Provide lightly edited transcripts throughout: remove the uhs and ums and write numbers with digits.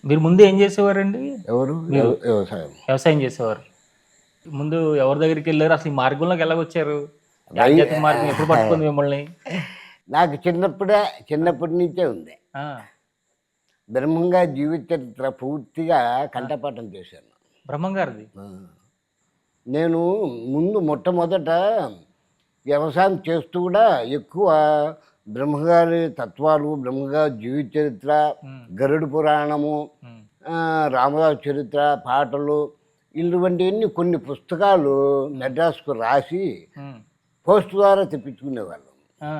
మీరు ముందు ఏం చేసేవారండి? ఎవరు? మీరు వ్యవసాయం. వ్యవసాయం చేసేవారు. ముందు ఎవరి దగ్గరికెళ్లారు? అసలు ఈ మార్గంలోకి ఎలాగొచ్చారు? ఈ రై ఆధ్యాత్మిక మార్గం ఎప్పుడు పట్టుకుంది మిమ్మల్ని? నాకు చిన్నప్పటి నుంచే ఉంది. ఆ! బ్రహ్మంగా జీవిత చరిత్ర పూర్తిగా కంఠపాఠం చేశాను. బ్రహ్మం గారిది. ఆ! నేను మొట్టమొదట వ్యవసాయం చేస్తూ కూడా ఎక్కువ బ్రహ్మగారి తత్వాలు, బ్రహ్మగారి జీవిత చరిత్ర, హ్మ్. గరుడ పురాణము, హ్మ్. రామదాసు చరిత్ర, పాటలు ఇటువంటివన్నీ కొన్ని పుస్తకాలు మెడ్రాస్‌కు రాసి హ్మ్. పోస్ట్ ద్వారా తెప్పించుకునేవాళ్ళం. ఆ!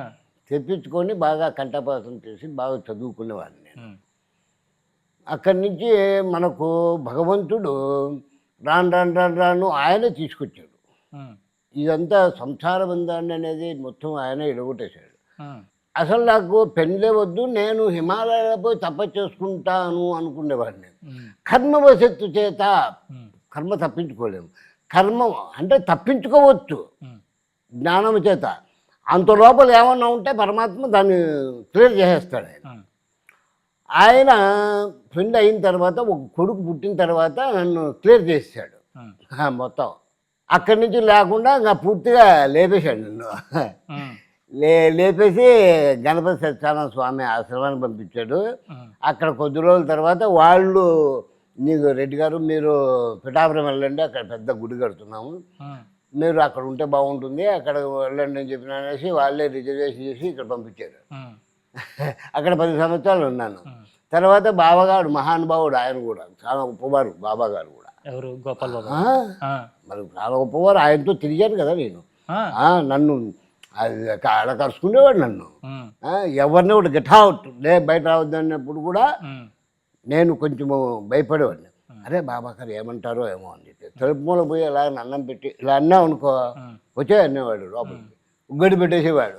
తెప్పించుకొని బాగా కంఠపాఠం చేసి బాగా చదువుకునేవాడిని నేను. హ్మ్. అక్కడి నుంచి మనకు భగవంతుడు రాను ఆయనే తీసుకొచ్చాడు. హ్మ్. ఇదంతా సంసార బంధాన్ని అనేది మొత్తం ఆయనే ఎడగొట్టేశాడు. హ్మ్. అసలు నాకు పెళ్ళే వద్దు, నేను హిమాలయాల్లో పోయి తపస్సు చేసుకుంటాను అనుకునేవాడిని. హ్మ్. కర్మవశత్తు చేత హ్మ్. కర్మ తప్పించుకోలేము. కర్మ అంటే తప్పించుకోవచ్చు హ్మ్. జ్ఞానము చేత. అంత లోపల ఏమన్నా ఉంటే పరమాత్మ దాన్ని క్లియర్ చేసేస్తాడు ఆయన. హ్మ్. ఆయన ఫ్రెండ్ అయిన తర్వాత ఒక కొడుకు పుట్టిన తర్వాత నన్ను క్లియర్ చేసేసాడు హ్మ్. మొత్తం. అక్కడి నుంచి లేకుండా ఇంకా పూర్తిగా లేపేశాడు నన్ను. హ్మ్. లేపేసి గణపతి సత్యానంద స్వామి ఆశ్రమానికి పంపించాడు. హ్మ్. అక్కడ కొద్ది రోజుల తర్వాత వాళ్ళు, "నీకు రెడ్డి గారు మీరు పిఠాపురం వెళ్ళండి, అక్కడ పెద్ద గుడి కడుతున్నాము, హ్మ్. మీరు అక్కడ ఉంటే బాగుంటుంది, అక్కడ వెళ్ళండి" అని చెప్పిన అనేసి వాళ్ళే రిజర్వేషన్ చేసి ఇక్కడ పంపించారు. హ్మ్. అక్కడ 10 సంవత్సరాలు ఉన్నాను. హ్మ్. తర్వాత బాబాగారు మహానుభావుడు, ఆయన కూడా చాలా గొప్పవారు బాబాగారు కూడా. ఎవరు? గోపాల్ బాబా ఆ! గారు. ఆ! మరి చాలా గొప్పవారు. ఆయనతో తిరిగాను కదా నేను. ఆ! నన్ను అది ఆడ కరుచుకునేవాడు నన్ను. హ్మ్. ఎవరిని ఒకటి గెట్ ఔట్, బయట రావద్దన్నప్పుడు కూడా హ్మ్. నేను కొంచెము భయపడేవాడిని. హ్మ్. అరే బాబాగారు ఏమంటారో ఏమో అని చెప్పి తలుపు మూల పోయి ఇలా అన్నం పెట్టి ఇలా అన్నాం అనుకో, హ్మ్. వచ్చే అనేవాడు హ్మ్. లోపలికి. ఉగ్గడి పెట్టేసేవాడు.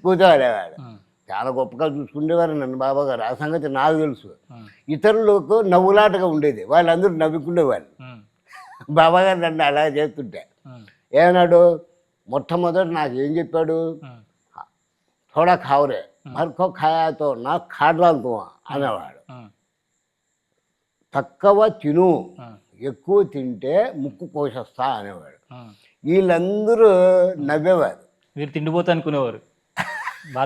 కూర్చోవాలేవాడు. హ్మ్. చాలా గొప్పగా చూసుకునేవారు నన్ను బాబాగారు. ఆ సంగతి నాకు తెలుసు. హ్మ్. ఇతరులకు నవ్వులాటగా ఉండేది. వాళ్ళందరూ నవ్వుకునేవాళ్ళు. హ్మ్. బాబాగారు నన్ను అలా చేస్తుంటే. హ్మ్. ఏమన్నాడు, మొట్టమొదట నాకేం చెప్పాడు, హ్మ్. "థోడా ఖాओ रे, హ్మ్. भर को खाया तो ना खा डाल दूँ" హ్మ్. అనేవాడు. హ్మ్. తక్కువ తిను, హ్మ్. ఎక్కువ తింటే ముక్కు కోసేస్తా అనేవాడు. హ్మ్. వీళ్ళందరూ నవ్వేవారు. మీరు తిండిపోతు అనుకునేవారు.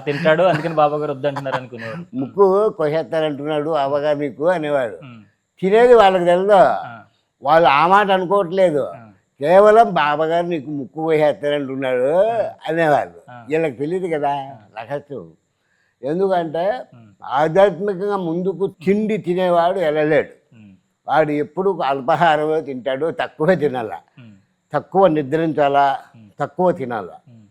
తింటాడు అందుకని బాబా గారు వద్దంటున్నారు అనుకునేవారు. హ్మ్. ముక్కు కోసేస్తారంటున్నాడు హ్మ్. అవ్వగా మీకు అనేవాడు. హ్మ్. తినేది వాళ్ళకి తెలదు. ఆ! వాళ్ళు ఆ మాట అనుకోవట్లేదు. ఆ! కేవలం బాబాగారు నీకు ముక్కు కోసేస్తారంటున్నాడు ఆ! అనేవాళ్ళు. ఆ! వీళ్ళకి తెలీదు కదా ఆ! రహస్యం. ఎందుకంటే హ్మ్. ఆధ్యాత్మికంగా ముందుకు హ్మ్. తిండి తినేవాడు వెళ్ళలేడు. హ్మ్. వాడు ఎప్పుడు అల్పాహారమే తింటాడు, తక్కువే తినాల. హ్మ్. తక్కువ నిద్రించాలా, హ్మ్. తక్కువ తినాల. హ్మ్.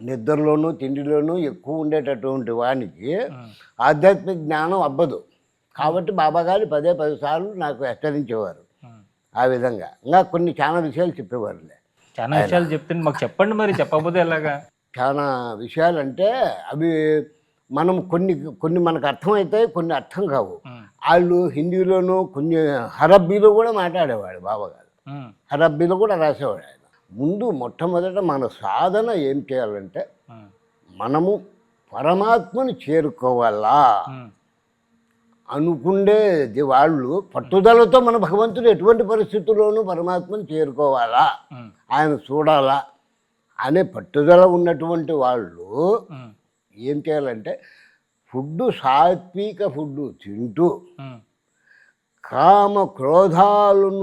నిద్రలోనూ, తిండిలోనూ ఎక్కువ ఉండేటటువంటి వానికి హ్మ్. ఆధ్యాత్మిక జ్ఞానం అబ్బదు. హ్మ్. కాబట్టి బాబాగారు 10 సార్లు నాకు హెచ్చరించేవారు. హ్మ్. ఆ విధంగా. ఇంకా కొన్ని చాలా విషయాలు చెప్పేవారులే చానా ఆయన. విషయాలు చెప్తుండు. మాకు చెప్పండి మరి చెప్పకపోతే ఎలాగా? చాలా విషయాలంటే అవి మనం కొన్ని కొన్ని మనకు అర్థమవుతాయి, కొన్ని అర్థం కావు. హ్మ్. ఆళ్ళు హిందీలోనూ కొన్ని అరబ్బీలో కూడా మాట్లాడేవాడు బాబాగారు. హ్మ్. అరబ్బీలో కూడా రాసేవాడు ఆయన. ముందు మొట్టమొదట మన సాధన ఏం చేయాలంటే, హ్మ్. మనము పరమాత్మని చేరుకోవాలా హ్మ్. అనుకుండేది వాళ్ళు హ్మ్. పట్టుదలతో మన భగవంతుడు ఎటువంటి పరిస్థితుల్లోనూ పరమాత్మని చేరుకోవాలా, హ్మ్. ఆయన చూడాలా అనే పట్టుదల ఉన్నటువంటి వాళ్ళు హ్మ్. ఏం చేయాలంటే, సాత్విక ఫుడ్డు తింటూ హ్మ్. కామ క్రోధాలను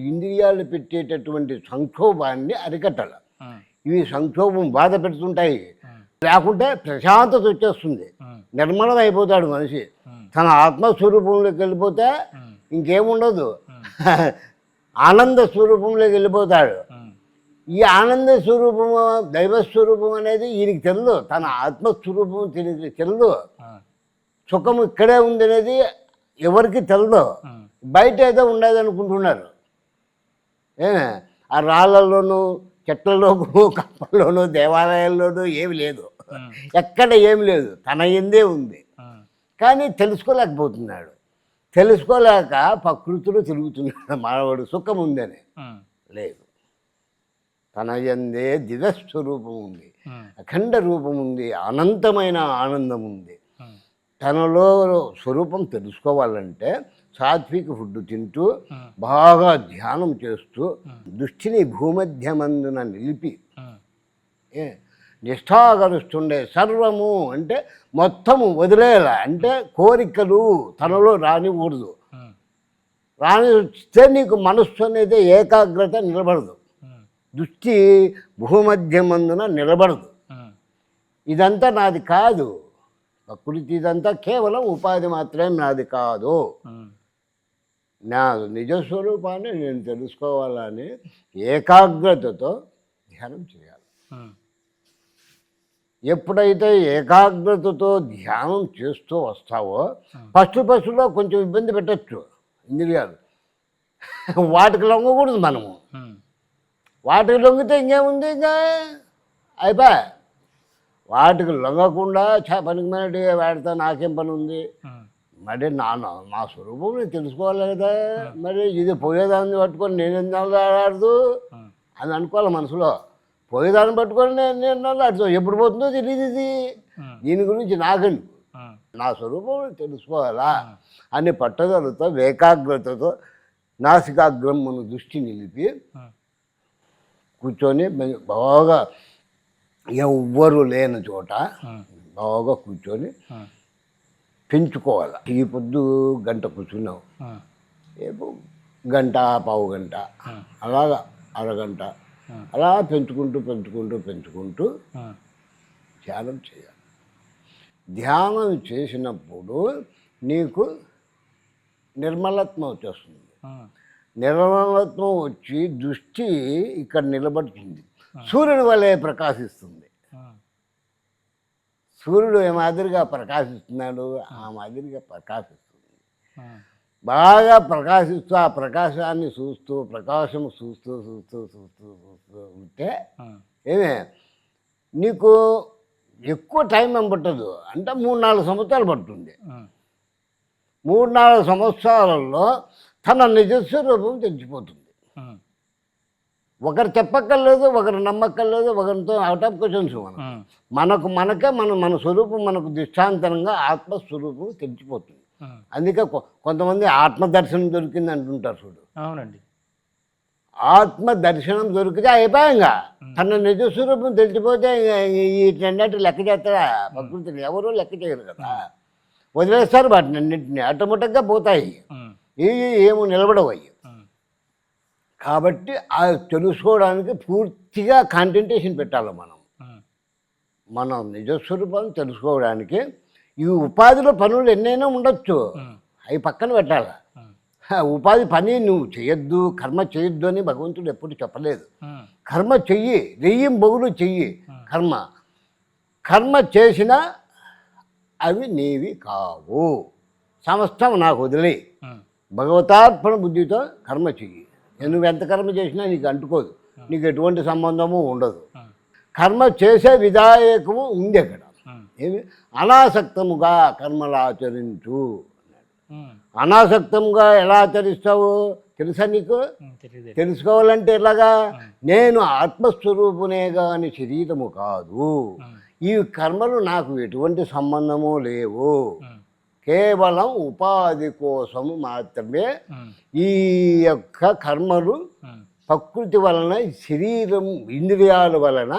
ఇంద్రియాలు పెట్టేటటువంటి సంక్షోభాన్ని అరికట్టాలి. హ్మ్. ఇవి సంక్షోభం బాధ పెడుతుంటాయి. హ్మ్. లేకుంటే ప్రశాంతత వచ్చేస్తుంది. హ్మ్. నిర్మలం అయిపోతాడు మనిషి. హ్మ్. తన ఆత్మస్వరూపంలోకి వెళ్ళిపోతే హ్మ్. ఇంకేముండదు. హ్మ్. ఆనంద స్వరూపంలోకి వెళ్ళిపోతాడు. హ్మ్. ఈ ఆనంద స్వరూపము, దైవ స్వరూపం అనేది ఈయనకి తెలదు. తన ఆత్మస్వరూపం తినకి తెలదు. ఆ! సుఖం ఇక్కడే ఉందనేది ఎవరికీ తెలదు. హ్మ్. బయట ఏదో ఉండదనుకుంటున్నారు. ఏ ఆ రాళ్ళలోనూ, చెట్లలోనూ, కప్పల్లోనూ, దేవాలయాల్లోనూ ఏమి లేదు. హ్మ్. ఎక్కడ ఏమి లేదు. తన యందే ఉంది. హ్మ్. కానీ తెలుసుకోలేకపోతున్నాడు. తెలుసుకోలేక ప్రకృతిలో తిరుగుతున్నాడు మానవుడు సుఖం ఉందని. హ్మ్. లేదు. తన యందే దివ్యస్వరూపం ఉంది. హ్మ్. అఖండ రూపం ఉంది. అనంతమైన ఆనందం ఉంది. హ్మ్. తనలో స్వరూపం తెలుసుకోవాలంటే సాత్విక ఫుడ్ తింటూ బాగా ధ్యానం చేస్తూ దృష్టిని భూమధ్యమందున నిలిపి నిష్ఠాగరుస్తుండే సర్వము అంటే మొత్తము వదిలేలా అంటే కోరికలు తనలో రానికూడదు. రానిస్తే నీకు మనస్సు అనేది ఏకాగ్రత నిలబడదు, దృష్టి భూమధ్యమందున నిలబడదు. ఇదంతా నాది కాదు, ప్రకృతి ఇదంతా కేవలం ఉపాధి మాత్రమే, నాది కాదు. నా నిజస్వరూపాన్ని నేను తెలుసుకోవాలని ఏకాగ్రతతో ధ్యానం చేయాలి. ఎప్పుడైతే ఏకాగ్రతతో ధ్యానం చేస్తూ వస్తావో ఫస్ట్లో కొంచెం ఇబ్బంది పెట్టచ్చు ఇంద్రియాలు, వాటికి లొంగకూడదు మనము. వాటికి లొంగితే ఇంకేముంది, ఇంకా అయిపోయా. వాటికి లొంగకుండా పనికి మేనటి వాడితే నాకేం పని ఉంది, మరి నా స్వరూపం నేను తెలుసుకోవాలి కదా, మరి ఇది పోయేదాన్ని పట్టుకొని నేను ఆడదు అని అనుకోవాలి మనసులో. పోయేదాన్ని పట్టుకొని నేను ఆడుతాను, ఎప్పుడు పోతుందో తెలియదు. ఇది దీని గురించి నాకెందుకు, నా స్వరూపం తెలుసుకోవాలా అని పట్టుదలతో ఏకాగ్రతతో నాసికాగ్రమును దృష్టి నిలిపి కూర్చొని బాగా ఎవ్వరు లేని చోట బాగా కూర్చొని పెంచుకోవాలి. ఈ పొద్దు గంట కూర్చున్నావు, రేపు గంట పావు గంట అలాగా అరగంట అలా పెంచుకుంటూ పెంచుకుంటూ పెంచుకుంటూ ధ్యానం చేయాలి. ధ్యానం చేసినప్పుడు నీకు నిర్మలత్వం వచ్చేస్తుంది. నిర్మలత్వం వచ్చి దృష్టి ఇక్కడ నిలబడుతుంది, సూర్యుని వలె ప్రకాశిస్తుంది. సూర్యుడు ఏ మాదిరిగా ప్రకాశిస్తున్నాడు ఆ మాదిరిగా ప్రకాశిస్తుంది. బాగా ప్రకాశిస్తూ ఆ ప్రకాశాన్ని చూస్తూ ప్రకాశం చూస్తూ చూస్తూ చూస్తూ చూస్తూ ఉంటే ఏమే నీకు ఎక్కువ టైం ఏం పట్టదు, అంటే 3-4 సంవత్సరాలు పడుతుంది. 3-4 సంవత్సరాలలో తన నిజస్వరూపం తెలిసిపోతుంది. ఒకరు చెప్పక్కర్లేదు, ఒకరు నమ్మక్కర్లేదు, ఒకరితో అవుట్ ఆఫ్ క్వశ్చన్స్. మనకే మన స్వరూపం మనకు దృష్టాంతరంగా ఆత్మస్వరూపం తెలిసిపోతుంది. అందుకే కొంతమంది ఆత్మదర్శనం దొరికింది అంటుంటారు చూడు. అవునండి, ఆత్మ దర్శనం దొరికితే అయిపోయాంగా. తన నిజస్వరూపం తెలిసిపోతే ఈ రెండంటి లెక్క చేస్తారా? ప్రకృతిని ఎవరూ లెక్క చేయరు కదా, వదిలేస్తారు వాటిని అన్నింటినీ, ఆటోమేటిక్గా పోతాయి, ఏమో నిలబడవయ్యి. కాబట్టి అది తెలుసుకోవడానికి పూర్తిగా కాన్సంట్రేషన్ పెట్టాలి. మనం నిజస్వరూపాన్ని తెలుసుకోవడానికి ఈ ఉపాధిలో పనులు ఎన్నైనా ఉండొచ్చు, అవి పక్కన పెట్టాలి. ఉపాధి పని నువ్వు చేయొద్దు, కర్మ చేయొద్దు అని భగవంతుడు ఎప్పుడు చెప్పలేదు. కర్మ చెయ్యి, రెయ్యం బొగులు చెయ్యి. కర్మ చేసినా అవి నీవి కావు, సమస్తం నాకు వదిలే భగవతార్పణ బుద్ధితో కర్మ చెయ్యి. నువ్వు ఎంత కర్మ చేసినా నీకు అంటుకోదు, నీకు ఎటువంటి సంబంధము ఉండదు. కర్మ చేసే విధాయకము ఉంది అక్కడ. ఏమి అనాసక్తముగా కర్మలు ఆచరించు. అనాసక్తంగా ఎలా ఆచరిస్తావు తెలుసా నీకు? తెలుసుకోవాలంటే ఎలాగా? నేను ఆత్మస్వరూపునే కానీ శరీరము కాదు, ఈ కర్మలు నాకు ఎటువంటి సంబంధము లేవు, కేవలం ఉపాధి కోసము మాత్రమే ఈ యొక్క కర్మలు ప్రకృతి వలన, శరీరం ఇంద్రియాల వలన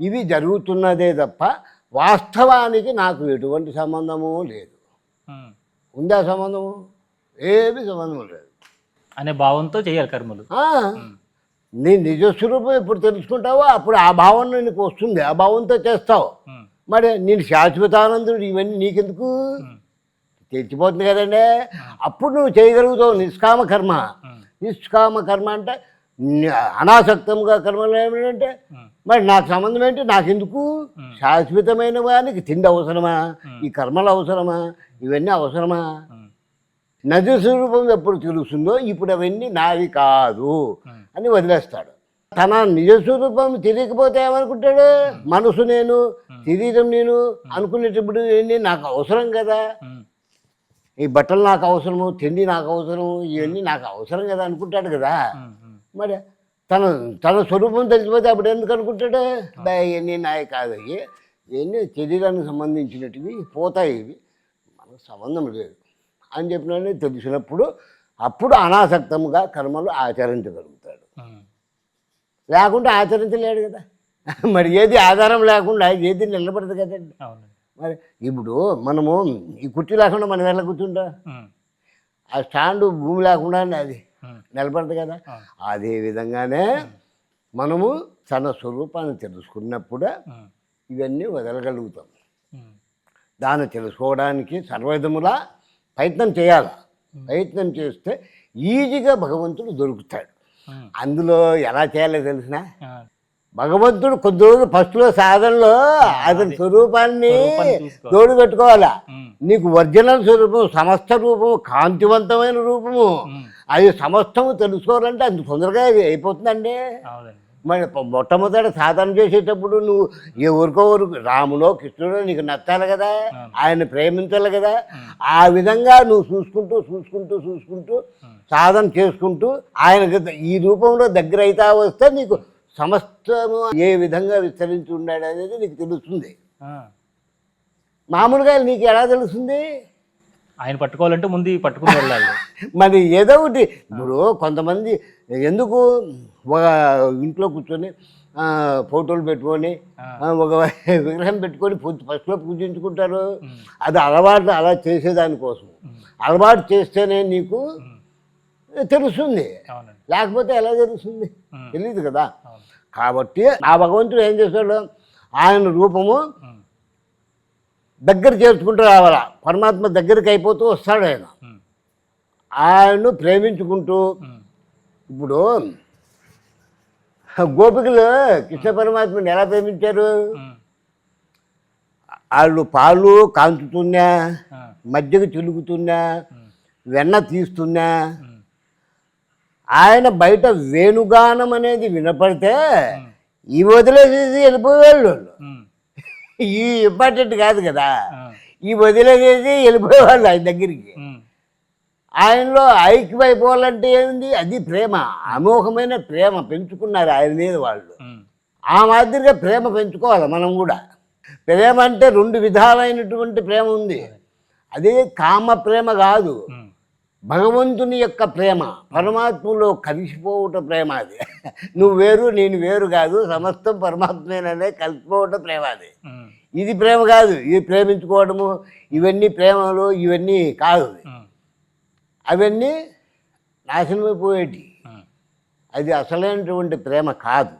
ఇవి జరుగుతున్నదే తప్ప వాస్తవానికి నాకు ఎటువంటి సంబంధము లేదు. ఉందా సంబంధము? ఏమి సంబంధం లేదు అనే భావంతో చేయాలి కర్మలు. నీ నిజస్వరూపం ఎప్పుడు తెలుసుకుంటావో అప్పుడు ఆ భావన నీకు వస్తుంది, ఆ భావంతో చేస్తావు. మరి నేను శాశ్వతానందుడు, ఇవన్నీ నీకెందుకు? తెచ్చిపోతుంది కదండి. అప్పుడు నువ్వు చేయగలుగుతావు నిష్కామ కర్మ. నిష్కామ కర్మ అంటే అనాసక్తంగా కర్మలు ఏమిటంటే మరి నాకు సంబంధం ఏంటి, నాకెందుకు? శాశ్వతమైన వానికి తిండి అవసరమా, ఈ కర్మలు అవసరమా, ఇవన్నీ అవసరమా? నది స్వరూపం ఎప్పుడు తెలుస్తుందో ఇప్పుడు అవన్నీ నావి కాదు అని వదిలేస్తాడు. తన నిజస్వరూపం తెలియకపోతే ఏమనుకుంటాడు? మనసు నేను, శరీరం నేను అనుకునేటప్పుడు ఇవన్నీ నాకు అవసరం కదా, ఈ బట్టలు నాకు అవసరము, తిండి నాకు అవసరం, ఇవన్నీ నాకు అవసరం కదా అనుకుంటాడు కదా. మరి తన స్వరూపం తెలిసిపోతే అప్పుడు ఎందుకు అనుకుంటాడు? ఇవన్నీ నాయ కాదు, ఇవన్నీ శరీరానికి సంబంధించినటివి, పోతాయి, ఇవి సంబంధం లేదు అని చెప్పినని తెలిసినప్పుడు అప్పుడు అనాసక్తంగా కర్మలు ఆచరించగలుగుతాడు. లేకుంటే ఆచరించలేడు కదా. మరి ఏది ఆధారం లేకుండా ఏది నిలబడదు కదండి. మరి ఇప్పుడు మనము ఈ కుర్చీ లేకుండా మనం ఎలా కూర్చుంటా, ఆ స్టాండ్ భూమి లేకుండా అది నిలబడదు కదా. అదే విధంగానే మనము తన స్వరూపాన్ని తెలుసుకున్నప్పుడు ఇవన్నీ వదలగలుగుతాం. దాన్ని తెలుసుకోవడానికి సర్వవిధములా ప్రయత్నం చేయాలి. ప్రయత్నం చేస్తే ఈజీగా భగవంతుడు దొరుకుతాడు. అందులో ఎలా చేయాలో తెలిసిన భగవంతుడు కొద్ది రోజులు ఫస్ట్లో సాధనలో అతని స్వరూపాన్ని తోడు పెట్టుకోవాలా. నీకు ఒరిజినల్ స్వరూపం, సమస్త రూపము, కాంతివంతమైన రూపము, అది సమస్తము తెలుసుకోవాలంటే అంత తొందరగా అయిపోతుందండి. మరి మొట్టమొదటి సాధన చేసేటప్పుడు నువ్వు ఎవరికొవరికి రాములో కృష్ణుడో నీకు నచ్చాలి కదా, ఆయన ప్రేమించాలి కదా. ఆ విధంగా నువ్వు చూసుకుంటూ చూసుకుంటూ చూసుకుంటూ సాధన చేసుకుంటూ ఆయనకి ఈ రూపంలో దగ్గర అవుతా వస్తే నీకు సమస్తము ఏ విధంగా విస్తరించి ఉన్నాడు అనేది నీకు తెలుస్తుంది. మామూలుగా నీకు ఎలా తెలుస్తుంది? ఆయన పట్టుకోవాలంటే ముందు పట్టుకుని వెళ్ళాలి. మరి ఏదో ఒకటి ఇప్పుడు కొంతమంది ఎందుకు ఒక ఇంట్లో కూర్చొని ఫోటోలు పెట్టుకొని ఒక విగ్రహం పెట్టుకొని ఫస్ట్లో పూజించుకుంటారు. అది అలవాటు అలా చేసేదానికోసం. అలవాటు చేస్తేనే నీకు తెలుస్తుంది, లేకపోతే ఎలా తెలుస్తుంది? తెలియదు కదా. కాబట్టి ఆ భగవంతుడు ఏం చేస్తాడు, ఆయన రూపము దగ్గర చేర్చుకుంటూ రావాలా. పరమాత్మ దగ్గరికి అయిపోతూ వస్తాడు ఆయన. ఆయన్ను ప్రేమించుకుంటూ ఇప్పుడు గోపికలు కృష్ణ పరమాత్మని ఎలా ప్రేమించారు? వాళ్ళు పాలు కాంచుతున్నా, మజ్జిగ చిలుకుతున్నా, వెన్న తీస్తున్నా, ఆయన బయట వేణుగానం అనేది వినపడితే ఈ వదిలేసేసి వెళ్ళిపోయేవాళ్ళు. ఈ ఇంపార్టెంట్ కాదు కదా, ఈ వదిలేసేసి వెళ్ళిపోయేవాళ్ళు ఆయన దగ్గరికి. ఆయనలో ఐక్యమైపోవాలంటే ఏంది? అది ప్రేమ, అమోఘమైన ప్రేమ పెంచుకున్నారు ఆయన మీద వాళ్ళు. ఆ మాదిరిగా ప్రేమ పెంచుకోవాలి మనం కూడా. ప్రేమ అంటే రెండు విధాలైనటువంటి ప్రేమ ఉంది. అదే కామ ప్రేమ కాదు, భగవంతుని యొక్క ప్రేమ, పరమాత్మలో కలిసిపోవట ప్రేమ. అది నువ్వు వేరు నేను వేరు కాదు, సమస్తం పరమాత్మేననే కలిసిపోవట ప్రేమ. అది ఇది ప్రేమ కాదు. ఇది ప్రేమించుకోవడము ఇవన్నీ ప్రేమలు ఇవన్నీ కాదు. అవన్నీ నాశనమైపోయేటి. అది అసలైనటువంటి ప్రేమ కాదు.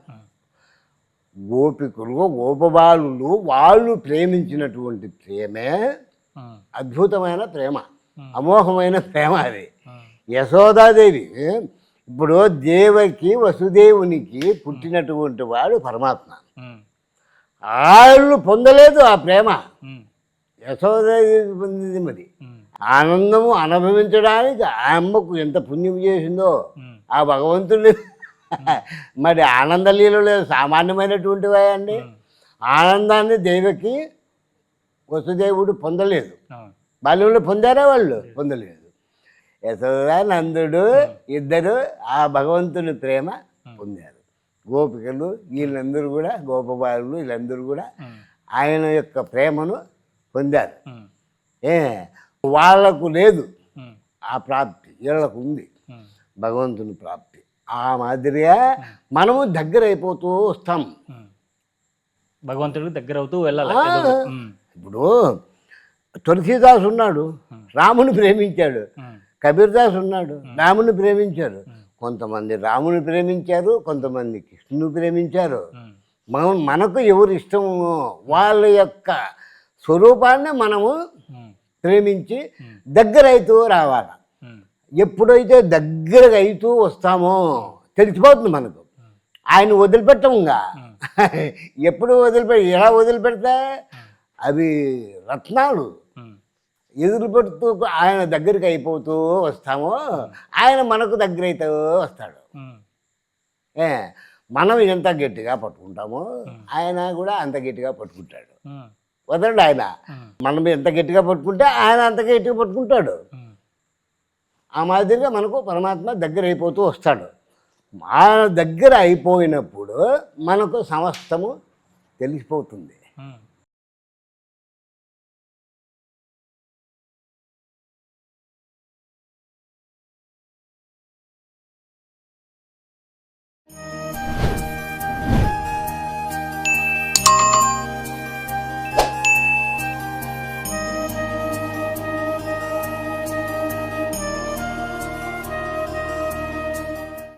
గోపికులు గోపబాలులు వాళ్ళు ప్రేమించినటువంటి ప్రేమే అద్భుతమైన ప్రేమ, అమోఘమైన ప్రేమ. అది యశోదాదేవి ఇప్పుడు దేవకి వసుదేవునికి పుట్టినటువంటి వాడు పరమాత్మ. వాళ్ళు పొందలేదు ఆ ప్రేమ, యశోదాదేవి పొందింది. మరి ఆనందము అనుభవించడానికి ఆ అమ్మకు ఎంత పుణ్యం చేసిందో ఆ భగవంతుడి. మరి ఆనందలీలలో సామాన్యమైనటువంటివా అండి? ఆనందాన్ని దేవకి వసుదేవుడు పొందలేదు. బాల్యంలో పొందారా? వాళ్ళు పొందలేదు. యశోదా నందుడు ఇద్దరు ఆ భగవంతుని ప్రేమ పొందారు. గోపికలు వీళ్ళందరూ కూడా, గోపబాలులు వీళ్ళందరూ కూడా ఆయన యొక్క ప్రేమను పొందారు. వాళ్లకు లేదు ఆ ప్రాప్తి, వీళ్ళకు ఉంది భగవంతుని ప్రాప్తి. ఆ మాదిరిగా మనము దగ్గర అయిపోతూ వస్తాం, భగవంతుడికి దగ్గర అవుతూ వెళ్ళాలి. ఇప్పుడు తులసీదాస్ ఉన్నాడు, రాముని ప్రేమించాడు. కబీర్దాస్ ఉన్నాడు, రాముని ప్రేమించారు. కొంతమంది రాముని ప్రేమించారు, కొంతమంది కృష్ణుని ప్రేమించారు. మనకు ఎవరు ఇష్టమో వాళ్ళ యొక్క స్వరూపాన్ని మనము ప్రేమించి దగ్గర అవుతూ రావాలి. ఎప్పుడైతే దగ్గరగా అవుతూ వస్తామో తెలిసిపోతుంది మనకు. ఆయన వదిలిపెట్టముగా. ఎప్పుడు ఎలా వదిలిపెడతా? అవి రత్నాలు ఎదురుపెడుతూ ఆయన దగ్గరికి అయిపోతూ వస్తామో ఆయన మనకు దగ్గర అవుతూ వస్తాడు. మనం ఎంత గట్టిగా పట్టుకుంటామో ఆయన కూడా అంత గట్టిగా పట్టుకుంటాడు. వదలండి ఆయన. మనం ఎంత గట్టిగా పట్టుకుంటే ఆయన అంత గట్టిగా పట్టుకుంటాడు. ఆ మాదిరిగా మనకు పరమాత్మ దగ్గర అయిపోతూ వస్తాడు. ఆయన దగ్గర అయిపోయినప్పుడు మనకు సమస్తము తెలిసిపోతుంది.